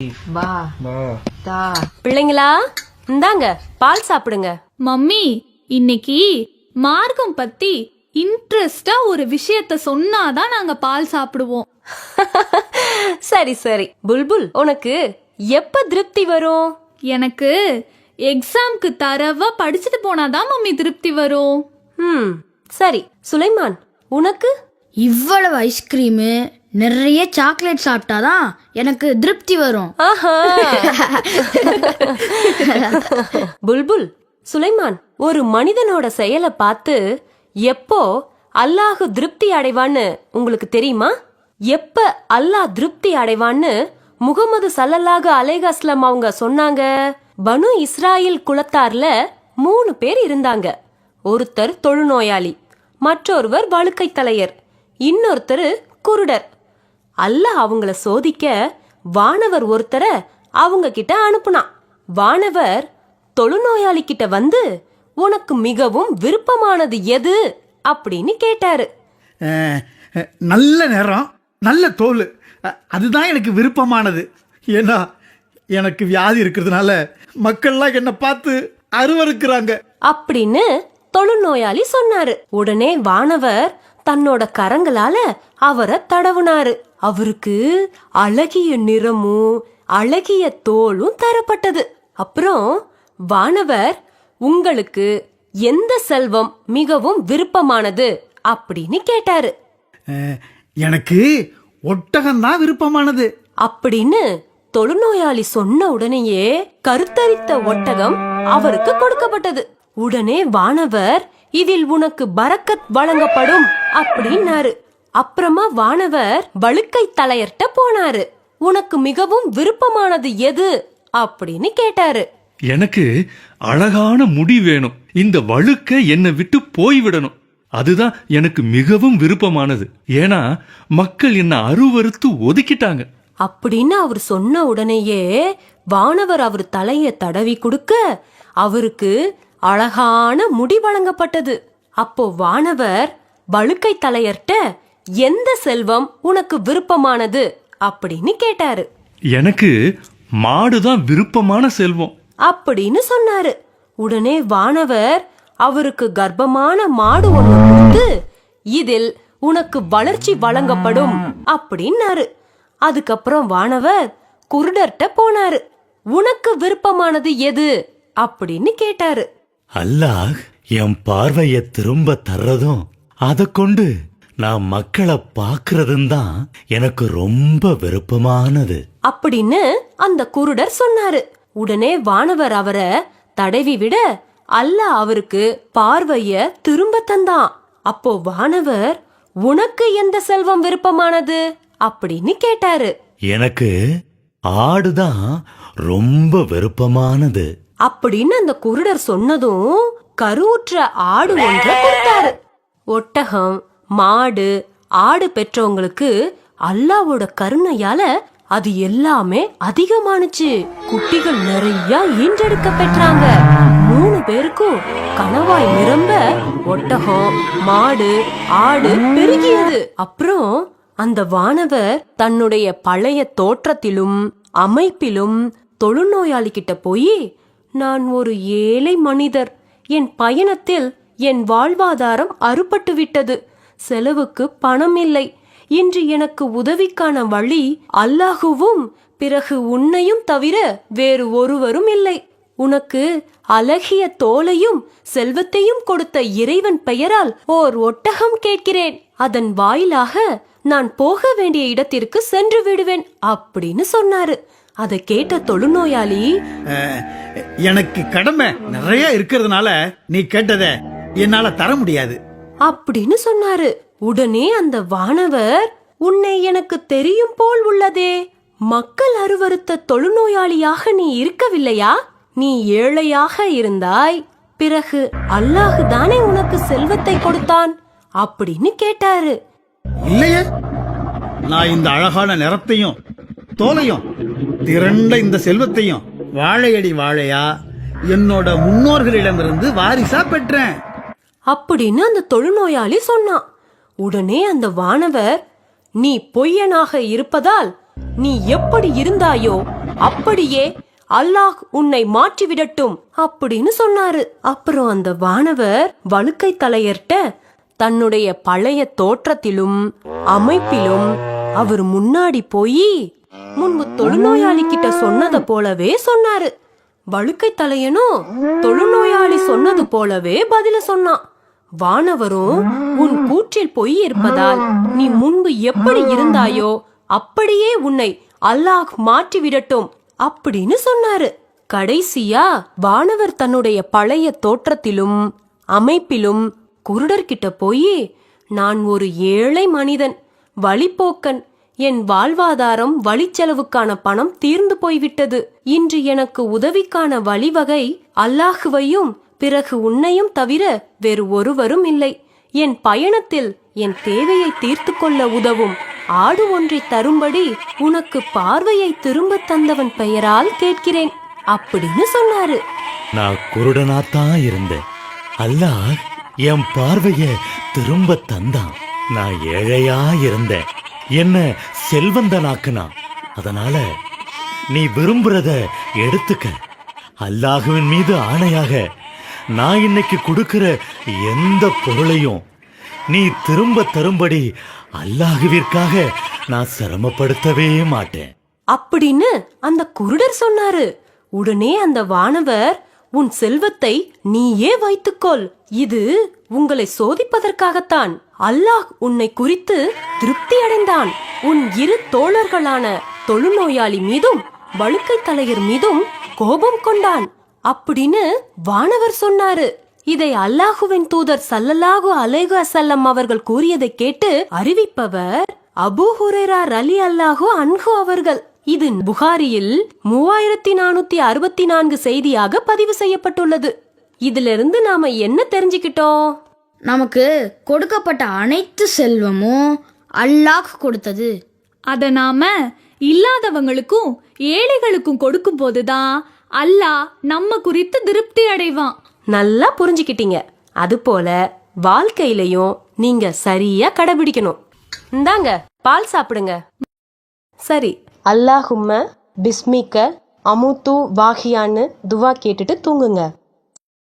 வா தா. பிள்ளைங்களா, இந்தாங்க பால் சாப்பிடுங்க. மம்மி, இன்னைக்கு மார்க்கம் பத்தி இன்ட்ரெஸ்டா ஒரு விஷயத்த சொன்னாதான் நாங்க பால் சாப்பிடுவோம். சரி சரி புல்புல், உனக்கு எப்ப திருப்தி வரும்? எனக்கு எக்ஸாம்க்கு தரவா படிச்சுட்டு போனாதான் மம்மி திருப்தி வரும். சரி சுலைமான், உனக்கு? இவ்வளவு ஐஸ்கிரீமு நிறைய சாக்லேட் சாப்பிட்டாதான் எனக்கு திருப்தி வரும். புல்புல், சுலைமான், ஒரு மனிதனோட செயலை பார்த்து எப்போ அல்லாஹ் திருப்தி அடைவான்னு உங்களுக்கு தெரியுமா? எப்ப அல்லாஹ் திருப்தி அடைவான்னு முகமது ஸல்லல்லாஹு அலைஹி வஸல்லம் அவங்க சொன்னாங்க. பனு இஸ்ராயில் குலத்தார்ல 3 பேர் இருந்தாங்க. ஒருத்தர் தொழுநோயாளி, மற்றொருவர் வழுக்கை தலையர், இன்னொருத்தர் குருடர். அல்லாஹ் அவங்கள சோதிக்க வானவர் ஒருத்தரை அவங்க கிட்ட அனுப்புனான். வானவர் தொழுநோயாளி கிட்ட வந்து, உனக்கு மிகவும் விருப்பமானது எது அப்படின்னு கேட்டாரு. நல்ல நேரம், நல்ல தோல், அதுதான் எனக்கு விருப்பமானது. ஏன்னா எனக்கு வியாதி இருக்கிறதுனால மக்கள்லாம் என்னை பார்த்து அருவருக்கிறாங்க அப்படின்னு தொழுநோயாளி சொன்னாரு. உடனே வானவர் தன்னோட கரங்களால அவரை தடவுனாரு. அவருக்கு அழகிய நிறமும் அழகிய தோலும் தரப்பட்டது. அப்புறம் வானவர், உங்களுக்கு எந்த செல்வம் மிகவும் விருப்பமானது அப்படின்னு கேட்டாரு. எனக்கு ஒட்டகம்தான் விருப்பமானது அப்படின்னு தொழுநோயாளி சொன்ன உடனேயே கருத்தரித்த ஒட்டகம் அவருக்கு கொடுக்கப்பட்டது. உடனே வானவர், இதில் உனக்கு பரக்கத் வழங்கப்படும் அப்படின்னாரு. அப்புறமா வானவர் வழுக்கை தலையர்ட்ட போனாரு. உனக்கு மிகவும் விருப்பமானது எது அப்படின்னு கேட்டாரு. எனக்கு அழகான முடி வேணும். இந்த வழுக்க என்னை விட்டு போய்விடணும். அதுதான் எனக்கு மிகவும் விருப்பமானது. ஏன்னா மக்கள் என்ன அருவருத்து ஒதுக்கிட்டாங்க அப்படின்னு அவர் சொன்ன உடனேயே வானவர் அவர் தலைய தடவி கொடுக்க அவருக்கு அழகான முடி வழங்கப்பட்டது. அப்போ வானவர் வழுக்கை தலையர்ட்ட, எந்த செல்வம் உனக்கு விருப்பமானது அப்படின்னு கேட்டாரு. எனக்கு மாடுதான் விருப்பமான செல்வம் அப்படின்னு சொன்னாரு. உடனே வானவர் அவருக்கு கர்ப்பமான மாடு ஒண்ணு கொடுத்து, இதில் உனக்கு வளர்ச்சி வழங்கப்படும் அப்படின்னாரு. அதுக்கப்புறம் வானவர் குருடர்ட்ட போனாரு. உனக்கு விருப்பமானது எது அப்படின்னு கேட்டாரு. அல்லாஹ் என் பார்வைய திரும்ப தர்றதும் அதை கொண்டு நான் மக்களை பாக்குறதும் தான் எனக்கு ரொம்ப விருப்பமானது அப்படின்னு அந்த குருடர் சொன்னாரு. உடனே வானவர் அவரை தடவி விட அல்லாஹ் அவருக்கு பார்வைய திரும்ப தந்தான். அப்போ வானவர், உனக்கு எந்த செல்வம் விருப்பமானது அப்படின்னு கேட்டாரு. எனக்கு ஆடுதான் ரொம்ப விருப்பமானது அப்படின்னு அந்த குருடர் சொன்னதும் கருவுற்ற ஆடு ஒன்றை கொடுத்தாரு. ஒட்டகம், மாடு, ஆடு பெற்றவங்களுக்கு அல்லாவோட கருணையால அது எல்லாமே அதிகமானுச்சு. குட்டிகள் நிறைய ஈன்றெடுக்க பெற்றாங்க. 3 பேருக்கும் கணவாய் நிரம்ப ஒட்டகம், மாடு, ஆடு பெருகியது. அப்புறம் அந்த வானவர் தன்னுடைய பழைய தோற்றத்திலும் அமைப்பிலும் தொழுநோயாளி கிட்ட போய், நான் ஒரு ஏழை மனிதர், என் பயணத்தில் என் வாழ்வாதாரம் அறுபட்டு விட்டது, செலவுக்கு பணம் இல்லை, இன்று எனக்கு உதவிக்கான வழி அல்லாஹுவும் பிறகு உன்னையும் தவிர வேறு ஒருவரும் இல்லை. உனக்கு அழகிய தோலையும் செல்வத்தையும் கொடுத்த இறைவன் பெயரால் ஓர் ஒட்டகம் கேட்கிறேன். அதன் வாயிலாக நான் போக வேண்டிய இடத்திற்கு சென்று விடுவேன் அப்படின்னு சொன்னாரு. அதை கேட்ட தொழுநோயாளி, எனக்கு கடமை நிறைய இருக்கிறதுனால நீ கேட்டத என்னால தர முடியாது அப்படின்னு சொன்னாரு. உடனே அந்த வானவர், உன்னை எனக்கு தெரியும் போல் உள்ளதே, மக்கள் அருவருத்த தொழுநோயாளியாக நீ இருக்கவில்லையா? நீ ஏழையாக இருந்தாய், பிறகு அல்லாஹ் தானே உனக்கு செல்வத்தை கொடுத்தான் அப்படின்னு கேட்டாரு. இல்லையே, நான் இந்த அழகான நிறத்தையும் தோலையும் திரண்ட இந்த செல்வத்தையும் வாழையடி வாழையா என்னோட முன்னோர்களிடமிருந்து வாரிசா பெற்றேன் அப்படின்னு அந்த தொழுநோயாளி சொன்னான். உடனே அந்த வானவர், நீ பொய்யனாக இருப்பதால் நீ எப்படி இருந்தாயோ அப்படியே அல்லாஹ் உன்னை மாற்றிவிடட்டும் அப்படின்னு சொன்னாரு. அப்புறம் அந்த வானவர் வழுக்கை தலையர்ட்ட தன்னுடைய பழைய தோற்றத்திலும் அமைப்பிலும் அவர் முன்னாடி போய் முன்பு தொழுநோயாளி கிட்ட சொன்னதை போலவே சொன்னாரு. வழுக்கை தலையனும் தொழுநோயாளி சொன்னது போலவே பதில சொன்னான். வானவரும் உன் கூற்றில் பொய் இருப்பதால் நீ முன்பு எப்படி இருந்தாயோ அப்படியே உன்னை அல்லாஹ் மாற்றிவிடட்டும் அப்படின்னு சொன்னாரு. கடைசியா வானவர் தன்னுடைய பழைய தோற்றத்திலும் அமைப்பிலும் குருடர்கிட்ட போய், நான் ஒரு ஏழை மனிதன், வழிப்போக்கன், என் வாழ்வாதாரம் வழிச்செலவுக்கான பணம் தீர்ந்து போய்விட்டது. இன்று எனக்கு உதவிக்கான வழிவகை அல்லாஹுவையும் பிறகு உன்னையும் தவிர வேறு ஒருவரும் இல்லை. என் பயணத்தில் என் தேவையை தீர்த்து கொள்ள உதவும் ஆடு ஒன்றை தரும்படி உனக்கு பார்வையை திரும்ப தந்தவன் பெயரால் கேட்கிறேன் அப்படின்னு சொன்னாரு. நான் குருடனாத்தான் இருந்தேன். அல்லாஹ் என் பார்வைய திரும்ப தந்தான். நான் ஏழையா இருந்தேன், என்ன செல்வந்தனாக்குனான். அதனால நீ விரும்புறத எடுத்துக்க. அல்லாஹுவின் மீது ஆணையாக நான் இன்னைக்கு கொடுக்கிற எந்த பொருளையும் நீ திரும்ப தரும்படி அல்லாஹுவிற்காக நான் சிரமப்படுத்தவே மாட்டேன் அப்படின்னு அந்த குருடர் சொன்னாரு. உடனே அந்த வானவர், உன் செல்வத்தை நீயே வைத்துக்கொள், இது உங்களை சோதிப்பதற்காகத்தான். அல்லாஹ் உன்னை குறித்து திருப்தி அடைந்தான். உன் இரு தோழர்களான தொழுநோயாளி மீதும் வழுக்கை தலையர் மீதும் கோபம் கொண்டான் அப்படின்னு வானவர் சொன்னாரு. இதை அல்லாஹுவின் தூதர் ஸல்லல்லாஹு அலைஹி வஸல்லம் அவர்கள் கூறியதை கேட்டு அறிவிப்பவர் அபூ ஹுரைரா ரலியல்லாஹு அன்ஹு அவர்கள். இது புகாரியில் 3464 செய்தியாக பதிவு செய்யப்பட்டுள்ளது. இதிலிருந்து நாம என்ன தெரிஞ்சுக்கிட்டோம்? நமக்கு கொடுக்கப்பட்ட அனைத்து செல்வமும் அல்லாஹ் கொடுத்தது. அத நாம இல்லாதவங்களுக்கும் ஏழைகளுக்கும் கொடுக்கும் போதுதான் அல்லாஹ் நம்ம குறித்து திருப்தி அடைவான். நல்லா புரிஞ்சுக்கிட்டீங்க. அதுபோல வாழ்க்கையிலையும் நீங்க சரியா கடைபிடிக்கணும். இந்தாங்க பால் சாப்பிடுங்க. சரி, அல்லாஹும்ம பிஸ்மிக்க அமுத்து வாஹியான்னு துவா கேட்டுட்டு தூங்குங்க.